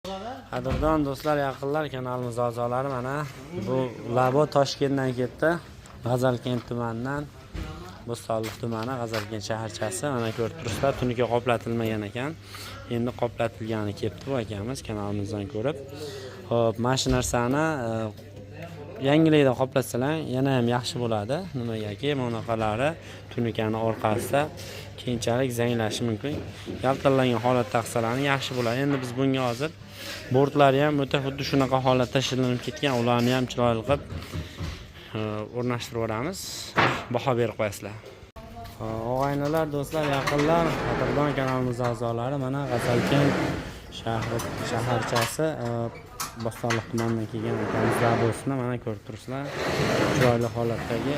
Qadrdon do'stlar, yaqinlar, kanalimiz a'zolari, mana bu Labo Toshkentdan ketdi. G'azalkent tumanidan, Bo'stonliq tumani, G'azalkent shaharchasi. Mana ko'rib turibsizlar, tunuka qoplatilmagan ekan. Endi qoplatilgani kelibdi bu akamiz kanalimizdan ko'rib. Xo'p, mana shu narsani yangilikda qoplatsalar yana ham yaxshi bo'ladi. Nimagaki, bunaqalari tunukani orqasida keyinchalik zanglashi mumkin. Yaltilangan holatda qilsalarni yaxshi bo'ladi. Endi biz bunga hozir bortlari ham o'ta xuddi shunaqa holatda shilinib ketgan, ularni ham chiroyli qilib o'rnashtirib yuboramiz. Baho berib qo'yasizlar. Og'aynilar, do'stlar, yaqinlar, qadrdon kanalimiz a'zolari, mana G'azalkent shaharchasi Bo'stonliq tumanidan kelgan akamizlar do'stini mana ko'rib turibsizlar. Chiroyli holatdagi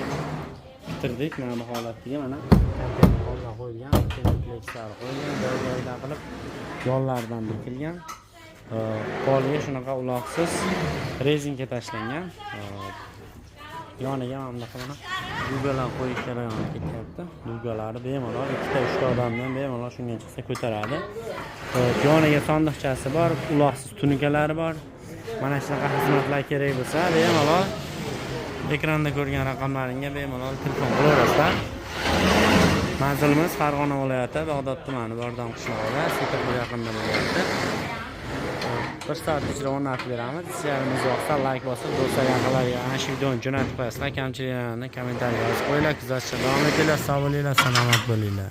bitirdik. Mana bu holatdagi mana konteynerga qo'yilgan, komplekslar qo'yilgan, joy-joyidan qilib yo'llardan bekilgan. Polga shunaqa uloqsiz rezinka tashlangan. Yoniga mana bunaqa dugalar qo'yish jarayoni ketyapti. Dugalari bemalol 2-3 ta odamdan bemalol shunga chiqsa ko'taradi. Yoniga sandiqchasi bor, uloqsiz tunukalari bor. Mana shunaqa xizmatlar kerak bo'lsa, bemalol ekranda ko'rgan raqamlaringga bemalol telefon qilaverasizlar. Manzilimiz Farg'ona viloyati, Bag'dod tumani, Bordon qishlog'ida, Setirga yaqinda bo'lyapti. Bir soat ichida o'rnatib beramiz. Sizlarimiz yoqsa like bosib, do'stlar, yaqinlarga ana shu videoni jo'natib qo'yasizlar. Kamchiliklarni kommentariyaga yozib qo'yinglar. Kuzatishda davom etinglar. Sog' bo'linglar, salomat bo'linglar.